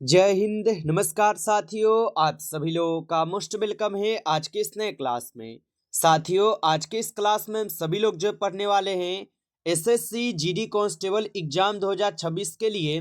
जय हिंद। नमस्कार साथियों, आप सभी लोगों का मोस्ट वेलकम है आज के इस नए क्लास में। साथियों, आज के इस क्लास में हम सभी लोग जो पढ़ने वाले हैं एसएससी जीडी कांस्टेबल एग्जाम 2026 के लिए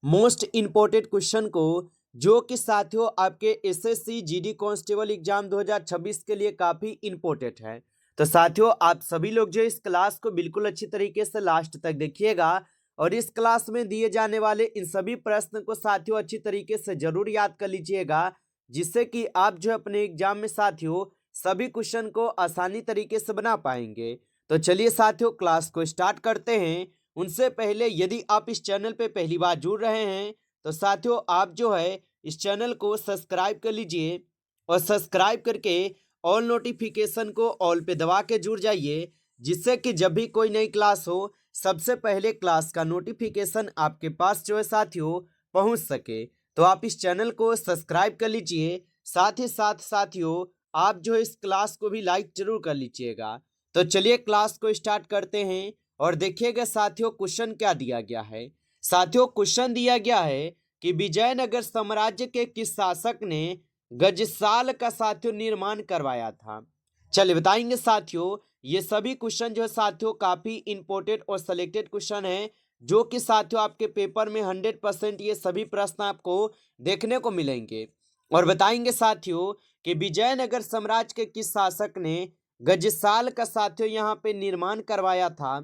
मोस्ट इम्पोर्टेंट क्वेश्चन को, जो कि साथियों आपके एसएससी जीडी कांस्टेबल एग्जाम 2026 के लिए काफी इम्पोर्टेंट है। तो साथियों, आप सभी लोग जो इस क्लास को बिल्कुल अच्छी तरीके से लास्ट तक देखिएगा और इस क्लास में दिए जाने वाले इन सभी प्रश्न को साथियों अच्छी तरीके से जरूर याद कर लीजिएगा, जिससे कि आप जो अपने एग्जाम में साथियों सभी क्वेश्चन को आसानी तरीके से बना पाएंगे। तो चलिए साथियों, क्लास को स्टार्ट करते हैं। उनसे पहले यदि आप इस चैनल पे पहली बार जुड़ रहे हैं तो साथियों आप जो है इस चैनल को सब्सक्राइब कर लीजिए और सब्सक्राइब करके ऑल नोटिफिकेशन को ऑल पे दबा के जुड़ जाइए, जिससे कि जब भी कोई नई क्लास हो सबसे पहले क्लास का नोटिफिकेशन आपके पास जो है साथियों पहुंच सके। तो आप इस चैनल को सब्सक्राइब कर लीजिए, साथ ही साथ साथियों आप जो है इस क्लास को भी लाइक जरूर कर लीजिएगा। तो चलिए क्लास को स्टार्ट करते हैं और देखिएगा साथियों क्वेश्चन क्या दिया गया है। साथियों क्वेश्चन दिया गया है कि विजयनगर साम्राज्य के किस शासक ने गजसाल का साथियों निर्माण करवाया था। चलिए बताएंगे साथियों। ये सभी क्वेश्चन जो है साथियों काफी इंपॉर्टेंट और सिलेक्टेड क्वेश्चन है, जो कि साथियों आपके पेपर में 100% ये सभी प्रश्न आपको देखने को मिलेंगे। और बताएंगे साथियों कि विजयनगर साम्राज्य के किस शासक ने गजसाल का साथियों यहाँ पे निर्माण करवाया था।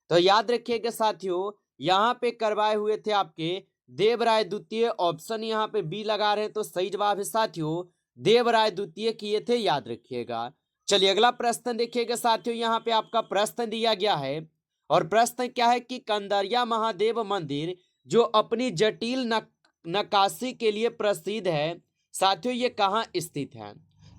तो याद रखिएगा साथियों, यहाँ पे करवाए हुए थे आपके देवराय द्वितीय। ऑप्शन यहाँ पे बी लगा रहे हैं तो सही जवाब है साथियों देवराय द्वितीय किए थे, याद रखिएगा। चलिए अगला प्रश्न देखिएगा साथियों, यहाँ पे आपका प्रश्न दिया गया है और प्रश्न क्या है कि कंदरिया महादेव मंदिर जो अपनी जटिल नक्काशी के लिए प्रसिद्ध है साथियों, ये कहाँ स्थित है।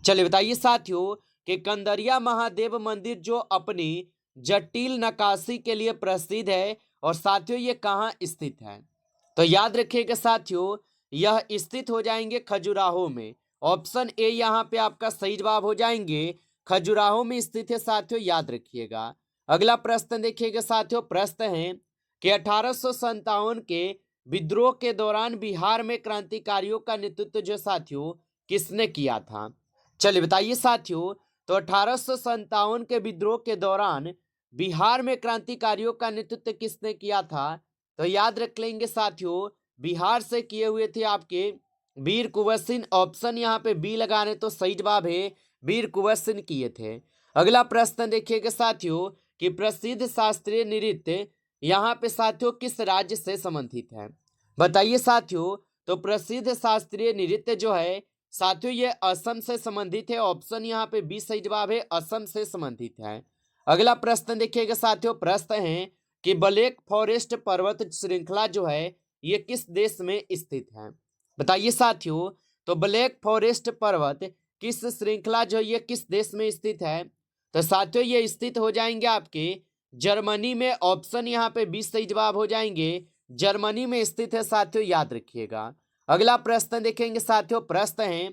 चलिए बताइए साथियों कि कंदरिया महादेव मंदिर जो अपनी जटिल नक्काशी के लिए प्रसिद्ध है और साथियों ये कहाँ स्थित है। तो याद रखिएगा साथियों यह स्थित हो जाएंगे खजुराहो में। ऑप्शन ए यहाँ पे आपका सही जवाब हो जाएंगे, खजुराहो में स्थित है साथियों, याद रखिएगा। अगला प्रश्न देखिएगा साथियों, प्रश्न है कि 1857 के विद्रोह के दौरान बिहार में क्रांतिकारियों का नेतृत्व जो साथियों किसने किया था। चलिए बताइए साथियों, तो 1857 के विद्रोह के दौरान बिहार में क्रांतिकारियों का नेतृत्व किसने किया था। तो याद रख लेंगे साथियों बिहार से किए हुए थे आपके वीर कुंवर सिंह। ऑप्शन यहाँ पे बी लगाने तो सही जवाब है वीर कुंवर सिंह किए थे। अगला प्रश्न देखिएगा साथियों कि प्रसिद्ध शास्त्रीय नृत्य यहाँ पे साथियों किस राज्य से संबंधित है। बताइए साथियों, तो प्रसिद्ध शास्त्रीय नृत्य जो है साथियों ये असम से संबंधित है। ऑप्शन यहाँ पे बी सही जवाब है, असम से संबंधित है। अगला प्रश्न देखिएगा साथियों, प्रश्न है कि ब्लैक फॉरेस्ट पर्वत श्रृंखला जो है ये किस देश में स्थित है। बताइए साथियों, तो ब्लैक फॉरेस्ट पर्वत किस श्रृंखला जो ये किस देश में स्थित है। तो साथियों ये स्थित हो जाएंगे आपके जर्मनी में। ऑप्शन यहाँ पे 20 सही जवाब हो जाएंगे, जर्मनी में स्थित है साथियों, याद रखिएगा। अगला प्रश्न देखेंगे साथियों, प्रश्न है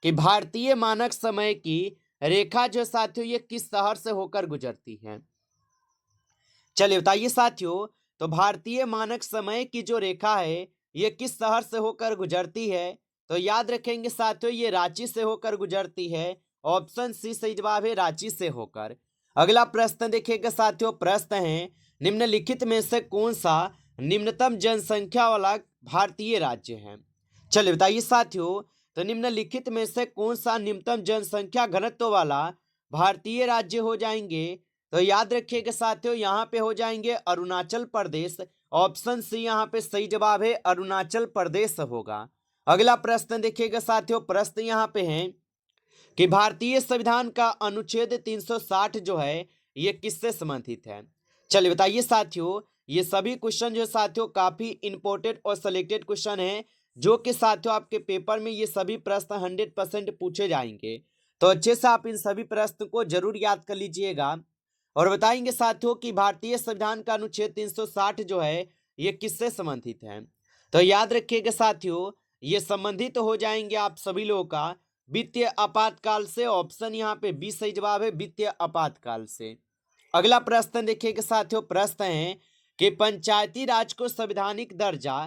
कि भारतीय मानक समय की रेखा जो साथियों ये किस शहर से होकर गुजरती है। चलिए बताइए साथियों, तो भारतीय मानक समय की जो रेखा है ये किस शहर से होकर गुजरती है। तो याद रखेंगे साथियों ये रांची से होकर गुजरती है। ऑप्शन सी सही जवाब है, रांची से होकर। अगला प्रश्न देखिएगा साथियों, प्रश्न है निम्नलिखित में से कौन सा निम्नतम जनसंख्या वाला भारतीय राज्य है। चलिए बताइए साथियों, तो निम्नलिखित में से कौन सा निम्नतम जनसंख्या घनत्व वाला भारतीय राज्य हो जाएंगे। तो याद रखिएगा साथियों यहाँ पे हो जाएंगे अरुणाचल प्रदेश। ऑप्शन सी यहाँ पे सही जवाब है, अरुणाचल प्रदेश होगा। अगला प्रश्न देखिएगा साथियों, प्रश्न यहाँ पे है कि भारतीय संविधान का अनुच्छेद 360 जो है ये किससे संबंधित है। चलिए बताइए साथियों, ये सभी क्वेश्चन जो साथियों काफी इंपॉर्टेंट और सिलेक्टेड क्वेश्चन है, जो कि साथियों आपके पेपर में ये सभी प्रश्न 100% पूछे जाएंगे। तो अच्छे से आप इन सभी प्रश्न को जरूर याद कर लीजिएगा। और बताएंगे साथियों कि भारतीय संविधान का अनुच्छेद 360 जो है ये किससे संबंधित है। तो याद रखिएगा साथियों ये संबंधित हो जाएंगे आप सभी लोगों का वित्तीय आपातकाल से। ऑप्शन यहाँ पे 20 सही जवाब है, वित्तीय आपातकाल से। अगला प्रश्न देखिएगा साथियों, प्रश्न है कि पंचायती राज को संवैधानिक दर्जा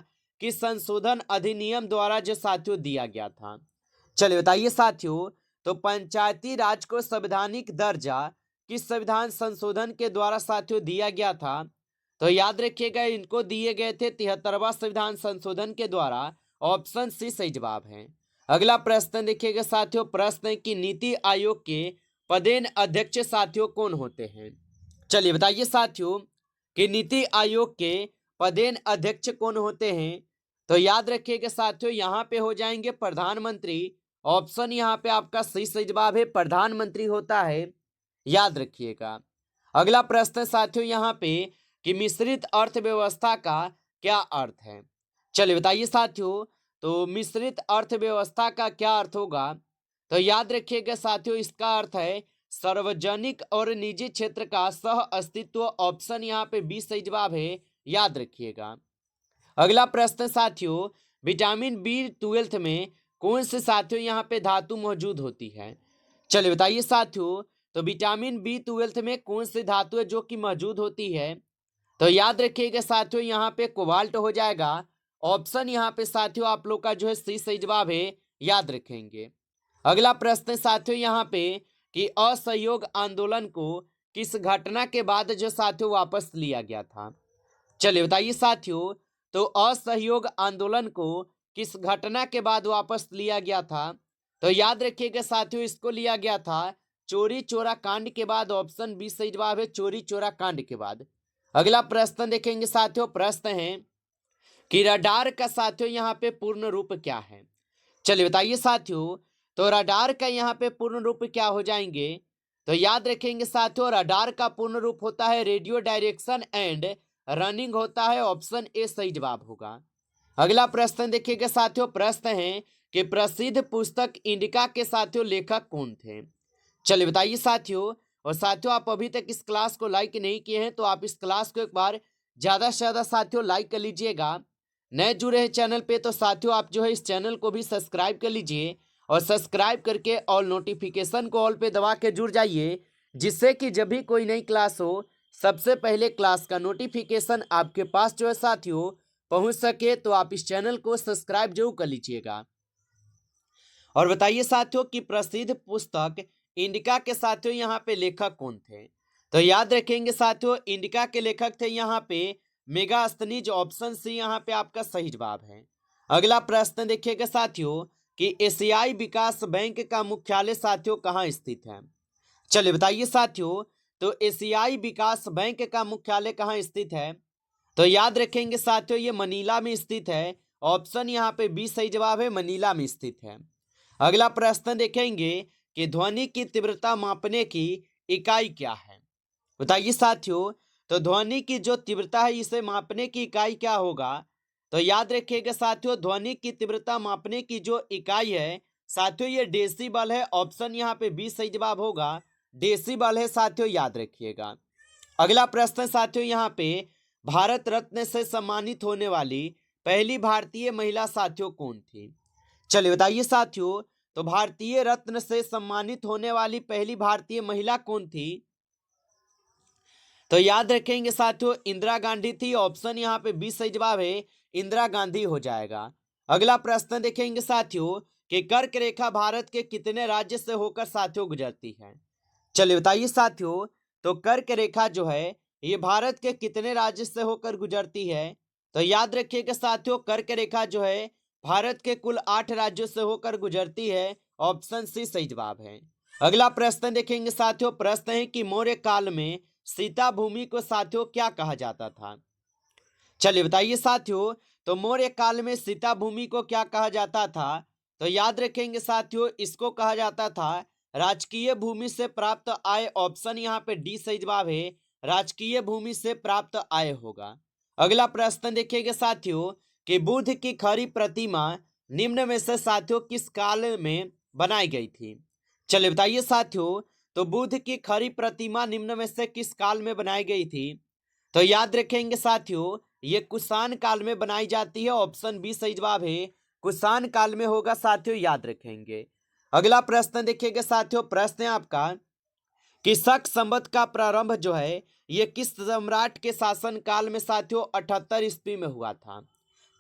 किस संशोधन अधिनियम द्वारा जो साथियों दिया गया था? चलिए बताइए साथियों, तो पंचायती राज को संवैधानिक दर्जा किस संविधान संशोधन के द्वारा साथियों दिया गया था? तो याद रखिएगा, इनको दिए गए थे 73वां संविधान संशोधन के द्वारा। ऑप्शन सी सही जवाब है। अगला प्रश्न देखिएगा साथियों, प्रश्न है कि नीति आयोग के पदेन अध्यक्ष साथियों कौन होते हैं? चलिए बताइए साथियों कि नीति आयोग के पदेन अध्यक्ष कौन होते हैं? तो याद रखिएगा साथियों, यहाँ पे हो जाएंगे प्रधानमंत्री। ऑप्शन यहाँ पे आपका सही जवाब है, प्रधानमंत्री होता है, याद रखिएगा। अगला प्रश्न साथियों यहाँ पे कि मिश्रित अर्थव्यवस्था का क्या अर्थ है? चलिए बताइए साथियों, तो मिश्रित अर्थव्यवस्था का क्या अर्थ होगा? तो याद रखिएगा साथियों, इसका अर्थ है सार्वजनिक और निजी क्षेत्र का सह अस्तित्व। ऑप्शन यहाँ पे बी सही जवाब है, याद रखिएगा। अगला प्रश्न साथियों, विटामिन B12 में कौन से साथियों यहाँ पे धातु मौजूद होती है? चलिए बताइए साथियों, तो विटामिन B12 में कौन सी धातु है जो कि मौजूद होती है? तो याद रखिएगा साथियों, यहाँ पे कोबाल्ट हो जाएगा। ऑप्शन यहाँ पे साथियों आप लोग का जो है सी सही जवाब है, याद रखेंगे। अगला प्रश्न साथियों यहाँ पे कि असहयोग आंदोलन को किस घटना के बाद जो साथियों वापस लिया गया था? चलिए बताइए साथियों, तो असहयोग आंदोलन को किस घटना के बाद वापस लिया गया था? तो याद रखिएगा साथियों, इसको लिया गया था चोरी चोरा कांड के बाद। ऑप्शन बी सही जवाब है, चोरी चोरा कांड के बाद। अगला प्रश्न देखेंगे साथियों, प्रश्न है कि रडार का साथियों यहाँ पे पूर्ण रूप क्या है? चलिए बताइए साथियों, तो रडार का यहाँ पे पूर्ण रूप क्या हो जाएंगे? तो याद रखेंगे साथियों, रडार का पूर्ण रूप होता है रेडियो डायरेक्शन एंड रनिंग होता है। ऑप्शन ए सही जवाब होगा। अगला प्रश्न देखिएगा साथियों, प्रश्न है कि प्रसिद्ध पुस्तक इंडिका के साथियों लेखक कौन थे? चलिए बताइए साथियों, और साथियों आप अभी तक इस क्लास को लाइक नहीं किए हैं तो आप इस क्लास को एक बार ज्यादा से ज्यादा साथियों लाइक कर लीजिएगा। नए जुड़े हैं चैनल पे तो साथियों आप जो है इस चैनल को भी सब्सक्राइब कर लीजिए, और सब्सक्राइब करके ऑल नोटिफिकेशन को ऑल पे दबा के जुड़ जाइए, जिससे कि जब भी कोई नई क्लास हो सबसे पहले क्लास का नोटिफिकेशन आपके पास जो है साथियों पहुंच सके। तो आप इस चैनल को सब्सक्राइब जरूर कर लीजिएगा। और बताइए साथियों कि प्रसिद्ध पुस्तक इंडिका के साथियों यहाँ पे लेखक कौन थे? तो याद रखेंगे साथियों, इंडिका के लेखक थे यहाँ पे मेगास्थनीज। ऑप्शन सी यहाँ पे आपका सही जवाब है। अगला प्रश्न देखिएगा साथियों कि एशियाई विकास बैंक का मुख्यालय साथियों कहाँ स्थित है? चलिए बताइए साथियों, तो एशियाई विकास बैंक का मुख्यालय कहाँ स्थित है? तो याद रखेंगे साथियों, ये मनीला में स्थित है। ऑप्शन यहाँ पे बी सही जवाब है, मनीला में स्थित है। अगला प्रश्न देखेंगे कि ध्वनि की तीव्रता मापने की इकाई क्या है? बताइए साथियों, तो ध्वनि की जो तीव्रता है इसे मापने की इकाई क्या होगा? तो याद रखिएगा साथियों, ध्वनि की तीव्रता मापने की जो इकाई है साथियों ये डेसिबल है। ऑप्शन यहाँ पे बी सही जवाब होगा, डेसिबल है साथियों, याद रखिएगा। अगला प्रश्न साथियों यहाँ पे भारत रत्न से सम्मानित होने वाली पहली भारतीय महिला साथियों कौन थी? चलिए बताइए साथियों, तो भारतीय रत्न से सम्मानित होने वाली पहली भारतीय महिला कौन थी? तो याद रखेंगे साथियों, इंदिरा गांधी थी। ऑप्शन यहाँ पे बी सही जवाब है, इंदिरा गांधी हो जाएगा। अगला प्रश्न देखेंगे साथियों कि कर्क रेखा भारत के कितने राज्य से होकर साथियों गुजरती है? चलिए बताइए साथियों, तो कर्क रेखा जो है ये भारत के कितने राज्य से होकर गुजरती है? तो याद रखिएगा साथियों, कर्क रेखा जो है भारत के कुल 8 राज्यों से होकर गुजरती है। ऑप्शन सी सही जवाब है। अगला प्रश्न देखेंगे साथियों, प्रश्न है कि मौर्य काल में सीता भूमि को साथियों क्या कहा जाता था? चलिए बताइए साथियों, तो मौर्य काल में सीता भूमि को क्या कहा जाता था? तो याद रखेंगे साथियों, इसको कहा जाता था राजकीय भूमि से प्राप्त आय। ऑप्शन यहाँ पे डी सही जवाब है, राजकीय भूमि से प्राप्त आय होगा। अगला प्रश्न देखिएगा साथियों कि बुद्ध की खड़ी प्रतिमा निम्न में से साथियों किस काल में बनाई गई थी? चलिए बताइए साथियों, तो बुद्ध की खड़ी प्रतिमा निम्न में से किस काल में बनाई गई थी? तो याद रखेंगे साथियों, ये कुषाण काल में बनाई जाती है। ऑप्शन बी सही जवाब है, कुषाण काल में होगा साथियों, याद रखेंगे। अगला प्रश्न देखिएगा साथियों, प्रश्न है आपका कि शक संवत का प्रारंभ जो है ये किस सम्राट के शासन काल में साथियों 78 ईस्वी में हुआ था?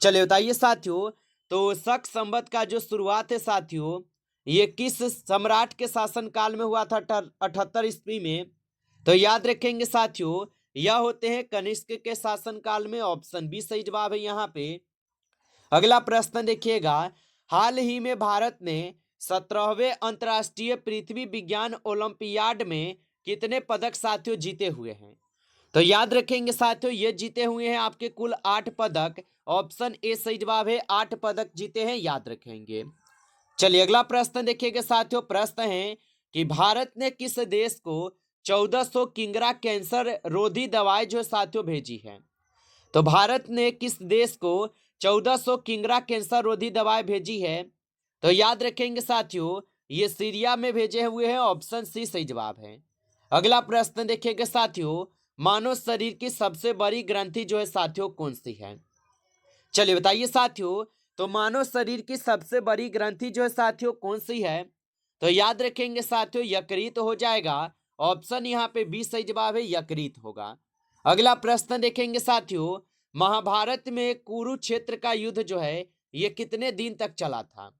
चलिए बताइए साथियों, तो शक संवत का जो शुरुआत है साथियों, ये किस सम्राट के शासन काल में हुआ था? 78 ईस्वी में। तो याद रखेंगे साथियों, यह होते हैं कनिष्क के शासन काल में। ऑप्शन बी सही जवाब है यहाँ पे। अगला प्रश्न देखिएगा, हाल ही में भारत ने 17वें अंतर्राष्ट्रीय पृथ्वी विज्ञान ओलंपियाड में कितने पदक साथियों जीते हुए हैं? तो याद रखेंगे साथियों, ये जीते हुए हैं आपके कुल 8 पदक। ऑप्शन ए सही जवाब है, 8 पदक जीते हैं, याद रखेंगे। चलिए अगला प्रश्न देखिएगा साथियों। प्रश्न है कि भारत ने किस देश को 1400 किंगरा कैंसर रोधी दवाई जो साथियों भेजी है? तो भारत ने किस देश को 1400 किंगरा कैंसर रोधी दवाई भेजी है? तो याद रखेंगे साथियों, ये सीरिया में भेजे हुए हैं। ऑप्शन सी सही जवाब है। अगला प्रश्न देखिएगा साथियों, मानव शरीर की सबसे बड़ी ग्रंथि जो है साथियों कौन सी है? चलिए बताइए साथियों, तो मानव शरीर की सबसे बड़ी ग्रंथि जो है साथियों कौन सी है? तो याद रखेंगे साथियों, यकृत हो जाएगा। ऑप्शन यहाँ पे बी सही जवाब है, यकृत होगा। अगला प्रश्न देखेंगे साथियों, महाभारत में कुरुक्षेत्र का युद्ध जो है ये कितने दिन तक चला था?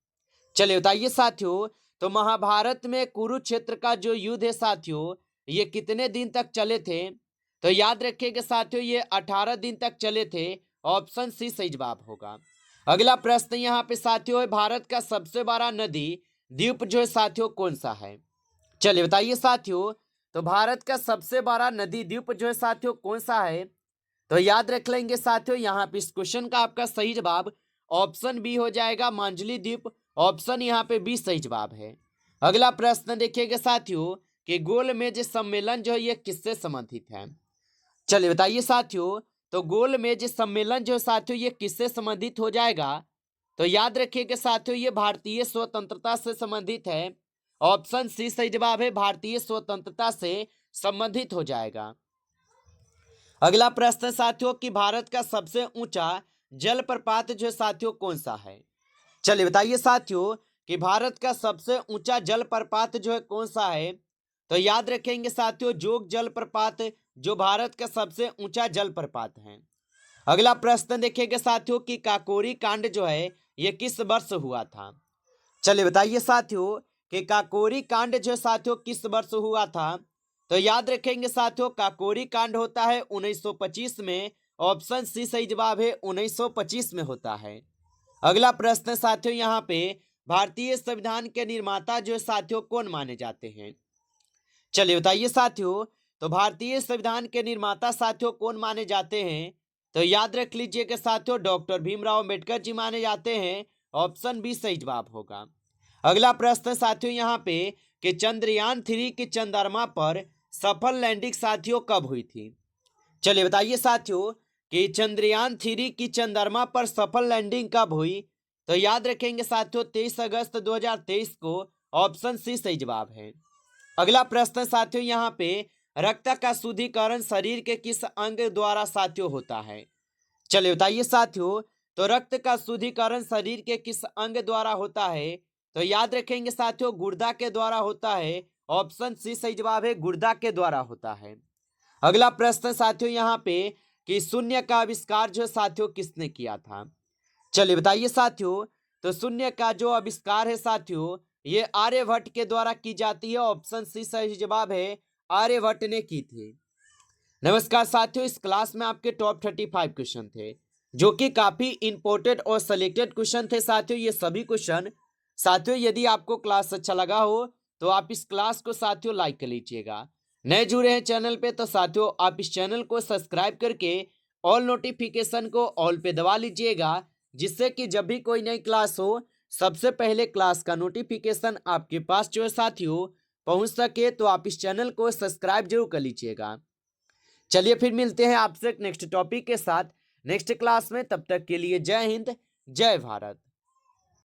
चलिए बताइए साथियों, तो महाभारत में कुरुक्षेत्र का जो युद्ध है साथियों ये कितने दिन तक चले थे? तो याद रखिएगा साथियों, ये 18 दिन तक चले थे। ऑप्शन सी सही जवाब होगा। अगला प्रश्न यहाँ पे साथियों है, भारत का सबसे बड़ा नदी द्वीप जो है साथियों कौन सा है? चलिए बताइए साथियों, तो भारत का सबसे बड़ा नदी द्वीप जो है साथियों कौन सा है? तो याद रख लेंगे साथियों, यहाँ पे इस क्वेश्चन का आपका सही जवाब ऑप्शन बी हो जाएगा, मांझली द्वीप। ऑप्शन यहाँ पे बी सही जवाब है। अगला प्रश्न देखिएगा साथियों कि गोलमेज सम्मेलन जो है ये किससे संबंधित है? चलिए बताइए साथियों, तो गोलमेज सम्मेलन जो है साथियों ये किससे संबंधित हो जाएगा? तो याद रखिएगा साथियों, ये भारतीय स्वतंत्रता से संबंधित है। ऑप्शन सी सही जवाब है, भारतीय स्वतंत्रता से संबंधित हो जाएगा। अगला प्रश्न साथियों कि भारत का सबसे ऊंचा जलप्रपात जो है साथियों कौन सा है? चलिए बताइए साथियों कि भारत का सबसे ऊंचा जलप्रपात जो है कौन सा है? तो याद रखेंगे साथियों, जोग जलप्रपात जो भारत का सबसे ऊंचा जलप्रपात है। अगला प्रश्न देखिएगा साथियों कि काकोरी कांड जो है ये किस वर्ष हुआ था? चलिए बताइए साथियों कि काकोरी कांड जो साथियों किस वर्ष हुआ था? तो याद रखेंगे साथियों, काकोरी कांड होता है 1925 में। ऑप्शन सी सही जवाब है, 1925 में होता है। अगला प्रश्न साथियों यहाँ पे, भारतीय संविधान के निर्माता जो साथियों कौन माने जाते हैं? चलिए बताइए साथियों, तो भारतीय संविधान के निर्माता साथियों कौन माने जाते हैं? तो याद रख लीजिएगा साथियों, डॉक्टर भीमराव अंबेडकर जी माने जाते हैं। ऑप्शन बी सही जवाब होगा। अगला प्रश्न साथियों यहाँ पे कि चंद्रयान 3 की चंद्रमा पर सफल लैंडिंग साथियों कब हुई थी? चलिए बताइए साथियों कि चंद्रयान 3 की चंद्रमा पर सफल लैंडिंग कब हुई? तो याद रखेंगे साथियों, 23 अगस्त 2023 को। ऑप्शन सी सही जवाब है। अगला प्रश्न साथियों यहाँ पे, रक्त का शुद्धिकरण शरीर के किस अंग द्वारा साथियों होता है? चलिए बताइए साथियों, तो रक्त का शुद्धिकरण शरीर के किस अंग द्वारा होता है? तो याद रखेंगे साथियों, गुर्दा के द्वारा होता है। ऑप्शन सी सही जवाब है, गुर्दा के द्वारा होता है। अगला प्रश्न साथियों यहाँ पे कि शून्य का आविष्कार जो साथियों किसने किया था? चलिए बताइए साथियों, तो शून्य का जो आविष्कार है साथियों ये आर्यभट्ट के द्वारा की जाती है। ऑप्शन सी सही जवाब है, आर्यभट्ट ने की थी। नमस्कार साथियों, इस क्लास में आपके टॉप 35 क्वेश्चन थे जो कि काफी इंपॉर्टेंट और सिलेक्टेड क्वेश्चन थे साथियों। ये सभी क्वेश्चन साथियों, यदि आपको क्लास अच्छा लगा हो तो आप इस क्लास को साथियों लाइक कर लीजिएगा। नए जुड़े हैं चैनल पे तो साथियों आप इस चैनल को सब्सक्राइब करके ऑल नोटिफिकेशन को ऑल पे दबा लीजिएगा, जिससे कि जब भी कोई नई क्लास हो सबसे पहले क्लास का नोटिफिकेशन आपके पास जो है साथियों पहुंच सके। तो आप इस चैनल को सब्सक्राइब जरूर कर लीजिएगा। चलिए फिर मिलते हैं आपसे नेक्स्ट टॉपिक के साथ नेक्स्ट क्लास में। तब तक के लिए जय हिंद, जय भारत।